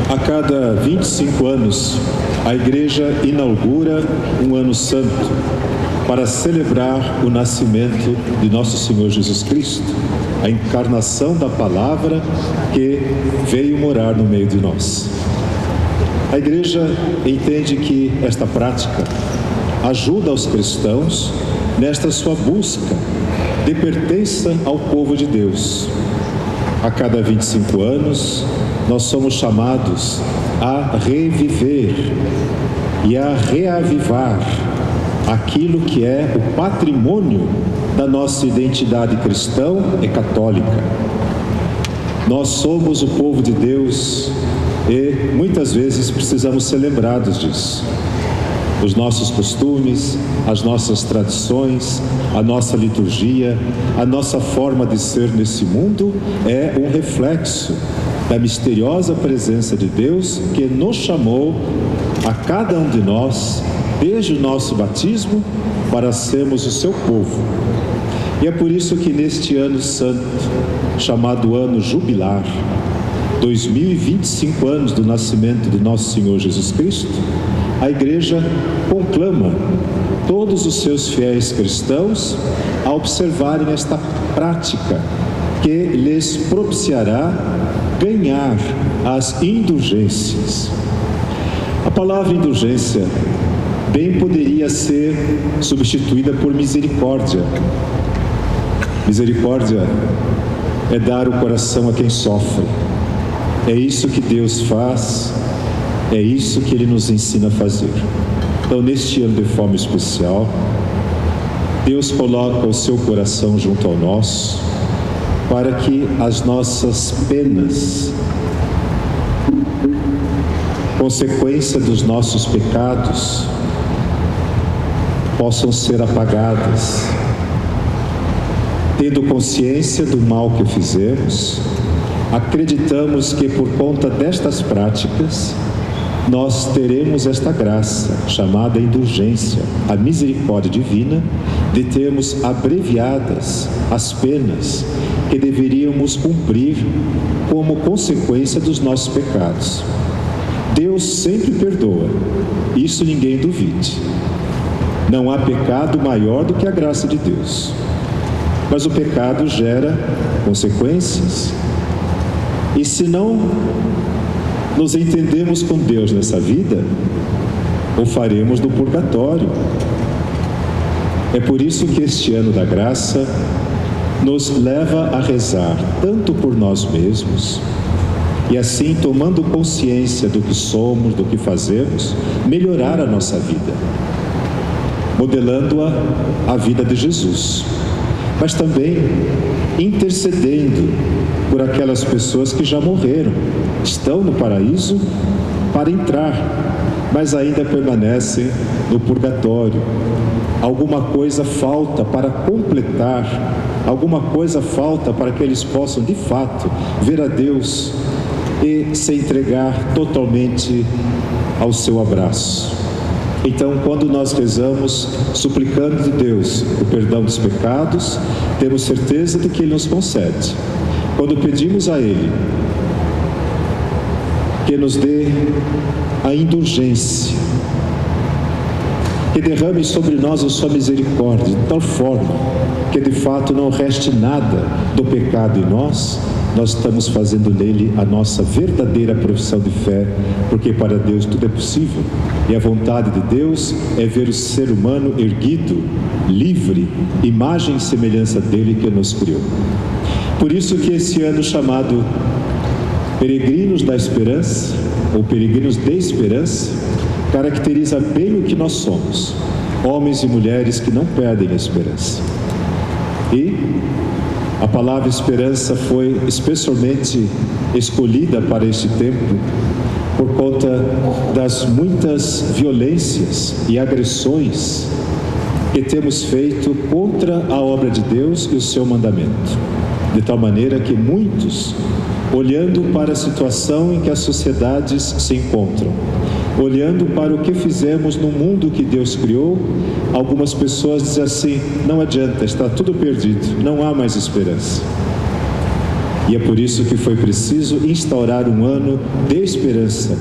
A cada 25 anos, a Igreja inaugura um ano santo para celebrar o nascimento de nosso Senhor Jesus Cristo, a encarnação da Palavra que veio morar no meio de nós. A Igreja entende que esta prática ajuda os cristãos nesta sua busca de pertença ao povo de Deus. A cada 25 anos, nós somos chamados a reviver e a reavivar aquilo que é o patrimônio da nossa identidade cristã e católica. Nós somos o povo de Deus e muitas vezes precisamos ser lembrados disso. Os nossos costumes, as nossas tradições, a nossa liturgia, a nossa forma de ser nesse mundo é um reflexo da misteriosa presença de Deus que nos chamou a cada um de nós, desde o nosso batismo, para sermos o seu povo. E é por isso que neste ano santo, chamado ano jubilar, 2025 anos do nascimento de nosso Senhor Jesus Cristo, a Igreja conclama todos os seus fiéis cristãos a observarem esta prática que lhes propiciará ganhar as indulgências. A palavra indulgência bem poderia ser substituída por misericórdia. Misericórdia é dar o coração a quem sofre. É isso que Deus faz, é isso que Ele nos ensina a fazer. Então, neste ano de forma especial, Deus coloca o seu coração junto ao nosso, para que as nossas penas, consequência dos nossos pecados, possam ser apagadas. Tendo consciência do mal que fizemos, acreditamos que por conta destas práticas, nós teremos esta graça, chamada indulgência, a misericórdia divina, de termos abreviadas as penas que deveríamos cumprir como consequência dos nossos pecados. Deus sempre perdoa, isso ninguém duvide. Não há pecado maior do que a graça de Deus. Mas o pecado gera consequências. E se não nos entendemos com Deus nessa vida, o faremos no purgatório. É por isso que este ano da graça nos leva a rezar tanto por nós mesmos, e assim, tomando consciência do que somos, do que fazemos, melhorar a nossa vida, modelando-a a vida de Jesus, mas também intercedendo por aquelas pessoas que já morreram, estão no paraíso para entrar, mas ainda permanecem no purgatório. Alguma coisa falta para completar, alguma coisa falta para que eles possam, de fato, ver a Deus e se entregar totalmente ao seu abraço. Então, quando nós rezamos, suplicando de Deus o perdão dos pecados, temos certeza de que Ele nos concede. Quando pedimos a Ele que nos dê a indulgência, que derrame sobre nós a sua misericórdia, de tal forma que de fato não reste nada do pecado em nós, nós estamos fazendo nele a nossa verdadeira profissão de fé, porque para Deus tudo é possível, e a vontade de Deus é ver o ser humano erguido, livre, imagem e semelhança dele que nos criou. Por isso que esse ano chamado Peregrinos da Esperança, ou Peregrinos de Esperança, caracteriza bem o que nós somos, homens e mulheres que não perdem a esperança. E a palavra esperança foi especialmente escolhida para este tempo por conta das muitas violências e agressões que temos feito contra a obra de Deus e o seu mandamento. De tal maneira que muitos, olhando para a situação em que as sociedades se encontram, olhando para o que fizemos no mundo que Deus criou, algumas pessoas dizem assim: não adianta, está tudo perdido, não há mais esperança. E é por isso que foi preciso instaurar um ano de esperança,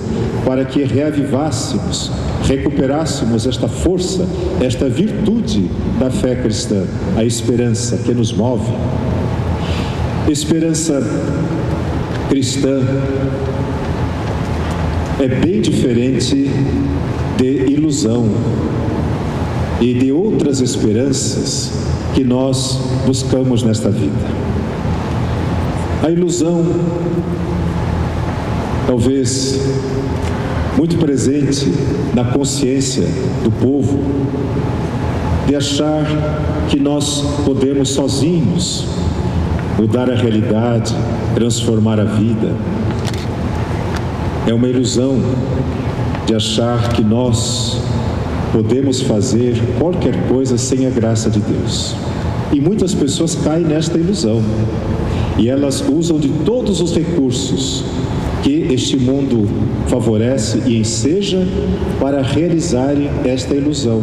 para que reavivássemos, recuperássemos esta força, esta virtude da fé cristã, a esperança que nos move. Esperança cristã é bem diferente de ilusão e de outras esperanças que nós buscamos nesta vida. A ilusão, talvez muito presente na consciência do povo, de achar que nós podemos sozinhos mudar a realidade, transformar a vida. É uma ilusão de achar que nós podemos fazer qualquer coisa sem a graça de Deus. E muitas pessoas caem nesta ilusão. E elas usam de todos os recursos que este mundo favorece e enseja para realizarem esta ilusão.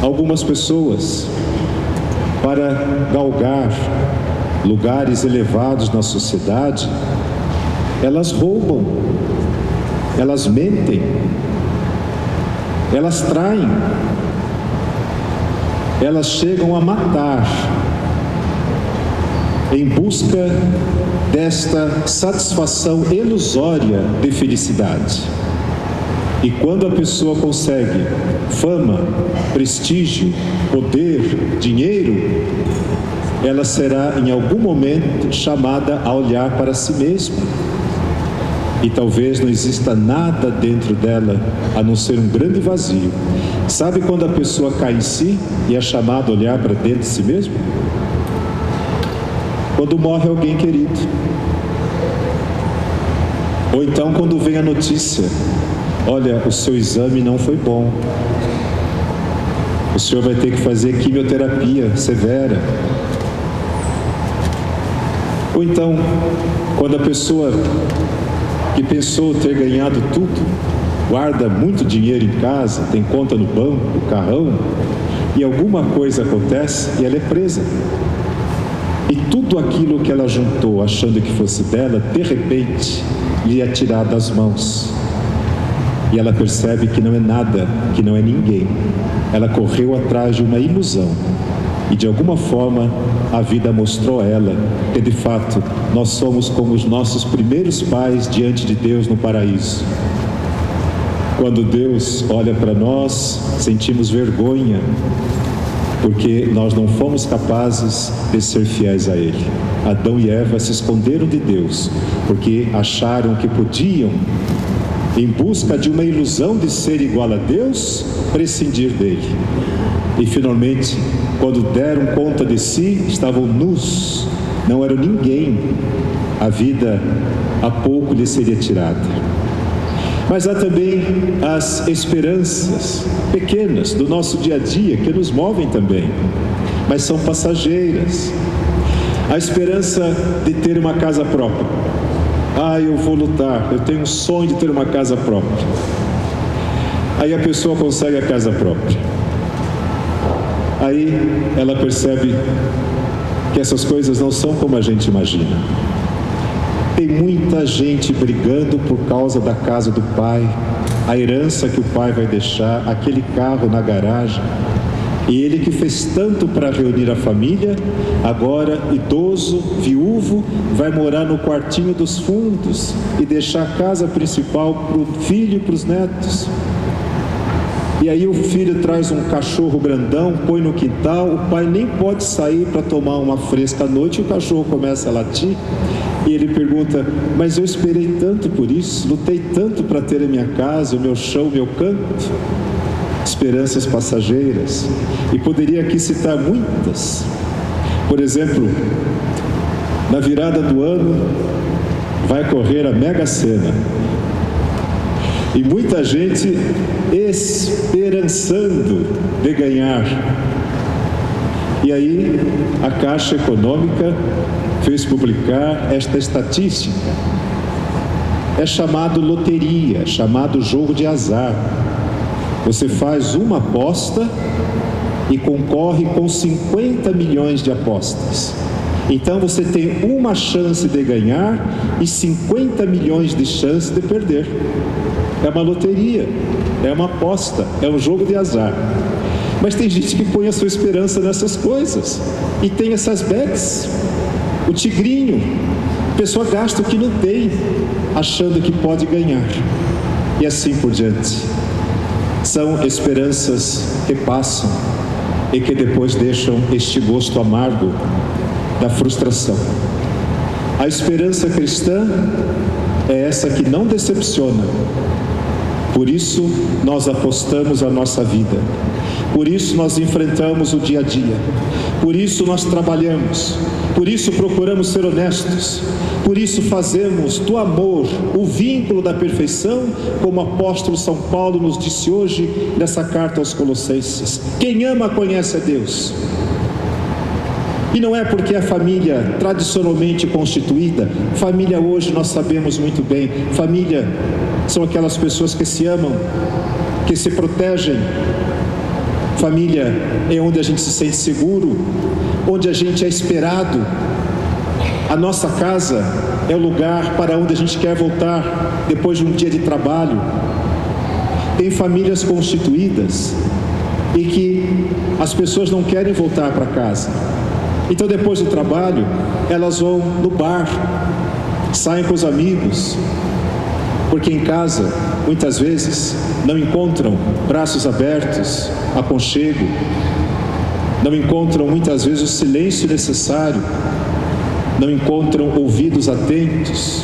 Algumas pessoas, para galgar lugares elevados na sociedade, elas roubam, elas mentem, elas traem, elas chegam a matar em busca desta satisfação ilusória de felicidade. E quando a pessoa consegue fama, prestígio, poder, dinheiro, ela será em algum momento chamada a olhar para si mesma. E talvez não exista nada dentro dela a não ser um grande vazio. Sabe quando a pessoa cai em si e é chamada a olhar para dentro de si mesma? Quando morre alguém querido. Ou então quando vem a notícia: olha, o seu exame não foi bom, o senhor vai ter que fazer quimioterapia severa. Ou então, quando a pessoa que pensou ter ganhado tudo, guarda muito dinheiro em casa, tem conta no banco, carrão, e alguma coisa acontece e ela é presa. E tudo aquilo que ela juntou, achando que fosse dela, de repente, lhe é tirado das mãos. E ela percebe que não é nada, que não é ninguém. Ela correu atrás de uma ilusão. E de alguma forma, a vida mostrou a ela que, de fato, nós somos como os nossos primeiros pais diante de Deus no paraíso. Quando Deus olha para nós, sentimos vergonha, porque nós não fomos capazes de ser fiéis a Ele. Adão e Eva se esconderam de Deus, porque acharam que podiam, em busca de uma ilusão de ser igual a Deus, prescindir dele. E finalmente, quando deram conta de si, estavam nus, não eram ninguém. A vida a pouco lhe seria tirada. Mas há também as esperanças pequenas do nosso dia a dia que nos movem também, mas são passageiras. A esperança de ter uma casa própria. Eu vou lutar, eu tenho um sonho de ter uma casa própria. Aí a pessoa consegue a casa própria. Aí ela percebe que essas coisas não são como a gente imagina. Tem muita gente brigando por causa da casa do pai, a herança que o pai vai deixar, aquele carro na garagem. E ele que fez tanto para reunir a família, agora idoso, viúvo, vai morar no quartinho dos fundos e deixar a casa principal para o filho e para os netos. E aí o filho traz um cachorro grandão, põe no quintal, o pai nem pode sair para tomar uma fresca à noite, o cachorro começa a latir. E ele pergunta: mas eu esperei tanto por isso, lutei tanto para ter a minha casa, o meu chão, o meu canto. Esperanças passageiras. E poderia aqui citar muitas. Por exemplo, na virada do ano, vai correr a Mega Sena. E muita gente esperançando de ganhar. E aí, a Caixa Econômica fez publicar esta estatística. É chamado loteria, chamado jogo de azar. Você faz uma aposta e concorre com 50 milhões de apostas. Então você tem uma chance de ganhar e 50 milhões de chances de perder. É uma loteria, é uma aposta, é um jogo de azar. Mas tem gente que põe a sua esperança nessas coisas e tem essas bets, o tigrinho. A pessoa gasta o que não tem, achando que pode ganhar, e assim por diante. São esperanças que passam e que depois deixam este gosto amargo da frustração. A esperança cristã é essa que não decepciona. Por isso nós apostamos a nossa vida. Por isso nós enfrentamos o dia a dia. Por isso nós trabalhamos. Por isso procuramos ser honestos. Por isso fazemos do amor o vínculo da perfeição, como o apóstolo São Paulo nos disse hoje nessa carta aos Colossenses. Quem ama conhece a Deus. E não é porque a família tradicionalmente constituída, família hoje nós sabemos muito bem, família são aquelas pessoas que se amam, que se protegem. Família é onde a gente se sente seguro, onde a gente é esperado. A nossa casa é o lugar para onde a gente quer voltar depois de um dia de trabalho. Tem famílias constituídas e que as pessoas não querem voltar para casa. Então depois do trabalho, elas vão no bar, saem com os amigos, porque em casa, muitas vezes, não encontram braços abertos, aconchego, não encontram muitas vezes o silêncio necessário, não encontram ouvidos atentos.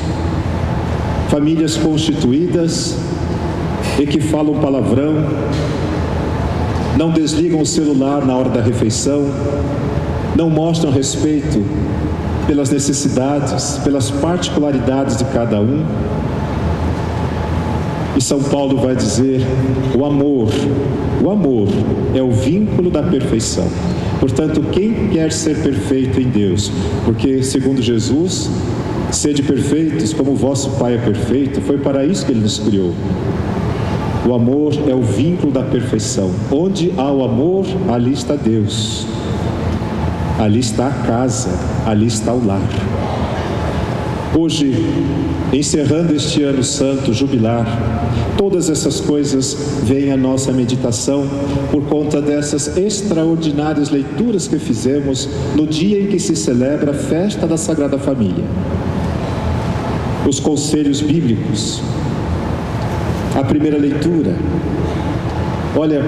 Famílias constituídas e que falam palavrão, não desligam o celular na hora da refeição, não mostram respeito pelas necessidades, pelas particularidades de cada um. E São Paulo vai dizer, o amor é o vínculo da perfeição. Portanto, quem quer ser perfeito em Deus, porque segundo Jesus, sede perfeitos como o vosso Pai é perfeito, foi para isso que Ele nos criou. O amor é o vínculo da perfeição. Onde há o amor, ali está Deus. Ali está a casa, ali está o lar. Hoje, encerrando este ano santo, jubilar, todas essas coisas vêm à nossa meditação por conta dessas extraordinárias leituras que fizemos no dia em que se celebra a festa da Sagrada Família. Os conselhos bíblicos, a primeira leitura. Olha,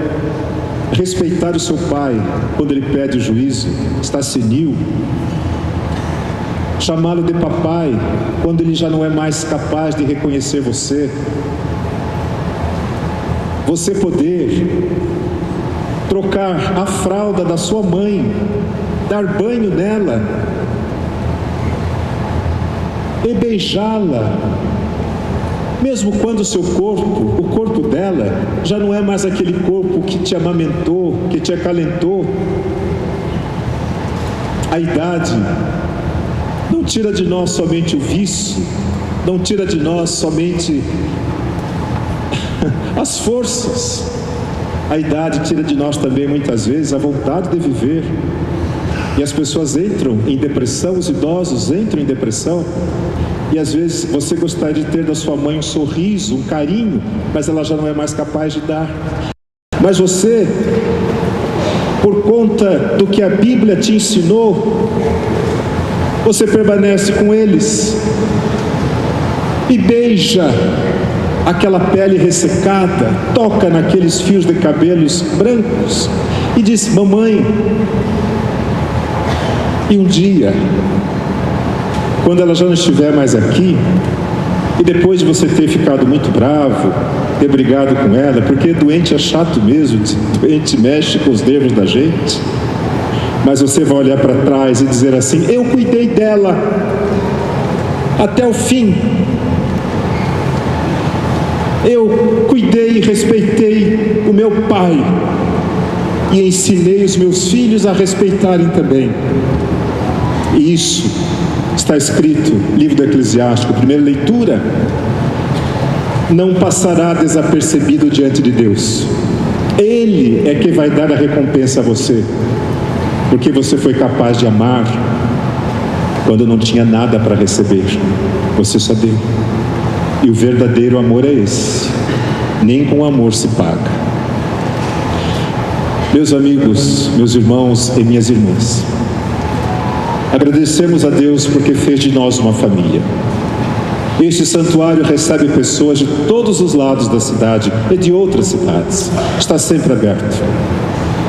respeitar o seu pai quando ele pede juízo, está senil. Chamá-lo de papai quando ele já não é mais capaz de reconhecer você. Você poder trocar a fralda da sua mãe, dar banho nela e beijá-la, mesmo quando o seu corpo, o corpo dela, já não é mais aquele corpo que te amamentou, que te acalentou. A idade não tira de nós somente o vício, não tira de nós somente as forças. A idade tira de nós também, muitas vezes, a vontade de viver. E as pessoas entram em depressão, os idosos entram em depressão. E às vezes você gostaria de ter da sua mãe um sorriso, um carinho, mas ela já não é mais capaz de dar. Mas você, por conta do que a Bíblia te ensinou, você permanece com eles e beija aquela pele ressecada, toca naqueles fios de cabelos brancos e diz, mamãe. E um dia, quando ela já não estiver mais aqui, e depois de você ter ficado muito bravo, ter brigado com ela, porque doente é chato mesmo, doente mexe com os nervos da gente, mas você vai olhar para trás e dizer assim, eu cuidei dela até o fim, eu cuidei e respeitei o meu pai, e ensinei os meus filhos a respeitarem também. E isso está escrito no livro do Eclesiástico, primeira leitura, não passará desapercebido diante de Deus. Ele é que vai dar a recompensa a você, porque você foi capaz de amar, quando não tinha nada para receber, você só deu. E o verdadeiro amor é esse. Nem com amor se paga. Meus amigos, meus irmãos e minhas irmãs, agradecemos a Deus porque fez de nós uma família. Este santuário recebe pessoas de todos os lados da cidade e de outras cidades. Está sempre aberto.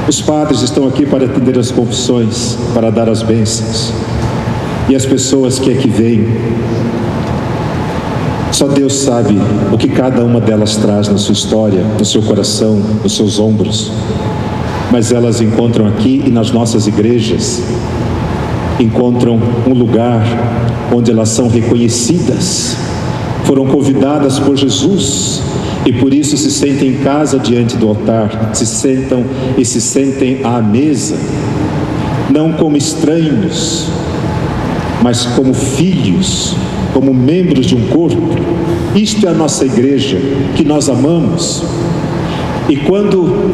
Os padres estão aqui para atender as confissões, para dar as bênçãos. E as pessoas que aqui vêm, só Deus sabe o que cada uma delas traz na sua história, no seu coração, nos seus ombros. Mas elas encontram aqui e nas nossas igrejas, encontram um lugar onde elas são reconhecidas, foram convidadas por Jesus e por isso se sentem em casa diante do altar, se sentem à mesa, não como estranhos, mas como filhos, como membros de um corpo. Isto é a nossa igreja, que nós amamos. E quando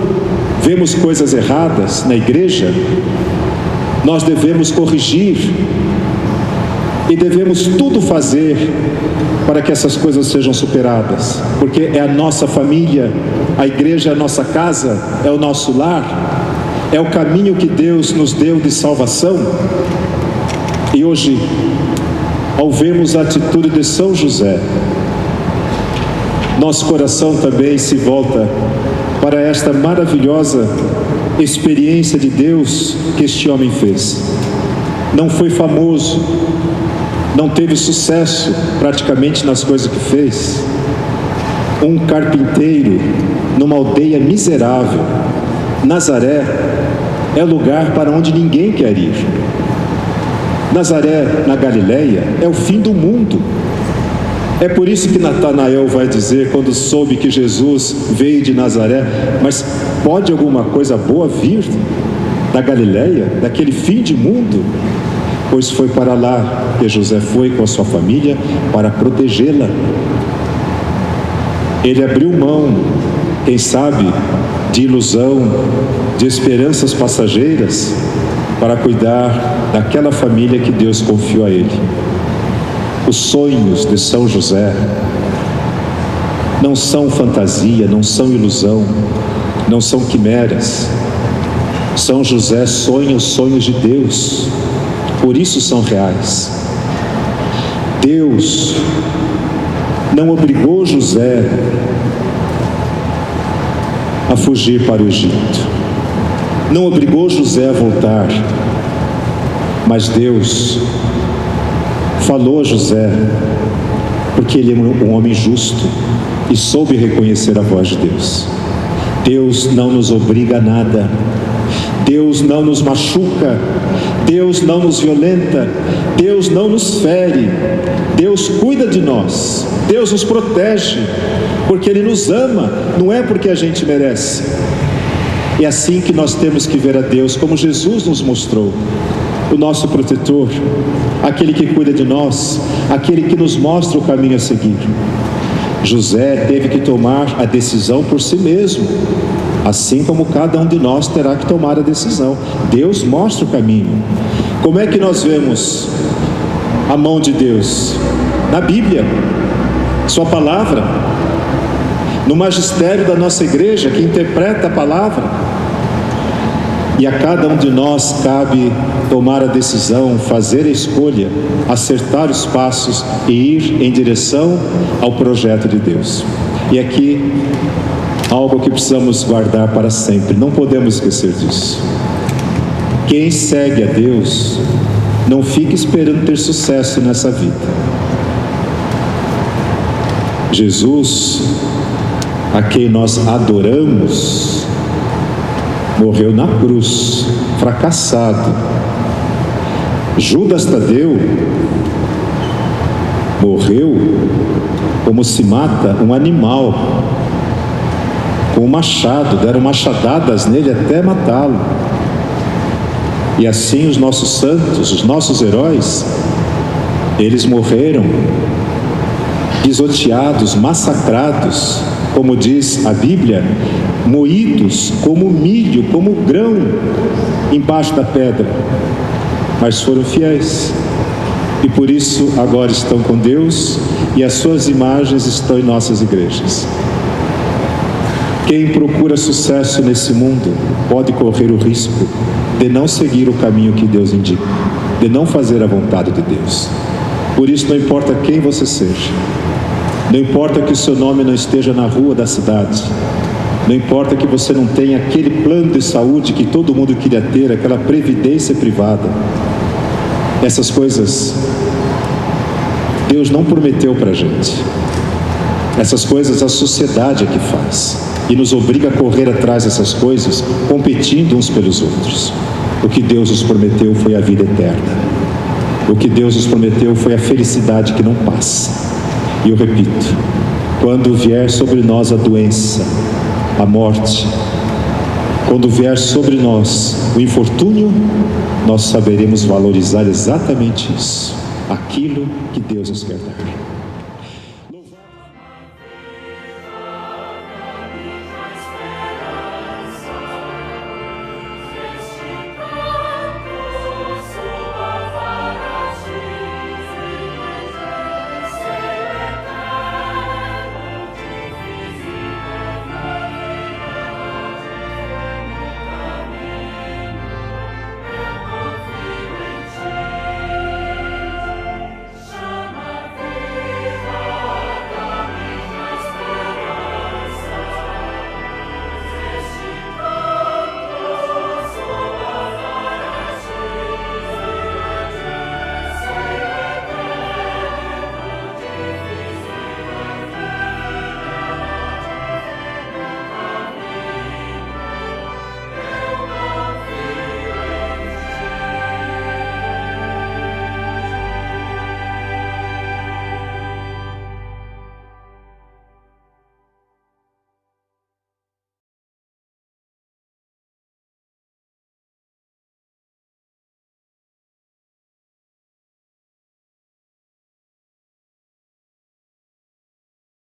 vemos coisas erradas na igreja, nós devemos corrigir e devemos tudo fazer para que essas coisas sejam superadas, porque é a nossa família, a igreja é a nossa casa, é o nosso lar, é o caminho que Deus nos deu de salvação. E hoje, ao vermos a atitude de São José, nosso coração também se volta para esta maravilhosa experiência de Deus que este homem fez. Não foi famoso, não teve sucesso praticamente nas coisas que fez. Um carpinteiro numa aldeia miserável. Nazaré é lugar para onde ninguém quer ir. Nazaré, na Galileia, é o fim do mundo. É por isso que Natanael vai dizer, quando soube que Jesus veio de Nazaré, mas pode alguma coisa boa vir da Galileia, daquele fim de mundo? Pois foi para lá que José foi com a sua família para protegê-la. Ele abriu mão, quem sabe, de ilusão, de esperanças passageiras, para cuidar daquela família que Deus confiou a ele. Os sonhos de São José não são fantasia, não são ilusão, não são quimeras. São José sonha os sonhos de Deus, por isso são reais. Deus não obrigou José a fugir para o Egito, não obrigou José a voltar, mas Deus falou a José, porque ele é um homem justo e soube reconhecer a voz de Deus. Deus não nos obriga a nada, Deus não nos machuca, Deus não nos violenta, Deus não nos fere, Deus cuida de nós, Deus nos protege, porque Ele nos ama, não é porque a gente merece. É assim que nós temos que ver a Deus, como Jesus nos mostrou, o nosso protetor, aquele que cuida de nós, aquele que nos mostra o caminho a seguir. José teve que tomar a decisão por si mesmo, assim como cada um de nós terá que tomar a decisão. Deus mostra o caminho. Como é que nós vemos a mão de Deus? Na Bíblia, Sua palavra, no magistério da nossa igreja, que interpreta a palavra. E a cada um de nós cabe tomar a decisão, fazer a escolha, acertar os passos e ir em direção ao projeto de Deus. E aqui, algo que precisamos guardar para sempre, não podemos esquecer disso. Quem segue a Deus, não fica esperando ter sucesso nessa vida. Jesus, a quem nós adoramos, morreu na cruz, fracassado. Judas Tadeu morreu como se mata um animal, com um machado, deram machadadas nele até matá-lo. E assim os nossos santos, os nossos heróis, eles morreram pisoteados, massacrados, como diz a Bíblia, moídos como milho, como grão embaixo da pedra, mas foram fiéis. e por isso agora estão com Deus e as suas imagens estão em nossas igrejas. Quem procura sucesso nesse mundo pode correr o risco de não seguir o caminho que Deus indica, de não fazer a vontade de Deus. Por isso, não importa quem você seja, não importa que o seu nome não esteja na rua da cidade, não importa que você não tenha aquele plano de saúde que todo mundo queria ter, aquela previdência privada, essas coisas Deus não prometeu para a gente. Essas coisas a sociedade é que faz e nos obriga a correr atrás dessas coisas, competindo uns pelos outros. O que Deus nos prometeu foi a vida eterna. O que Deus nos prometeu foi a felicidade que não passa. E eu repito, quando vier sobre nós a doença, a morte, quando vier sobre nós o infortúnio, nós saberemos valorizar exatamente isso, aquilo que Deus nos quer dar.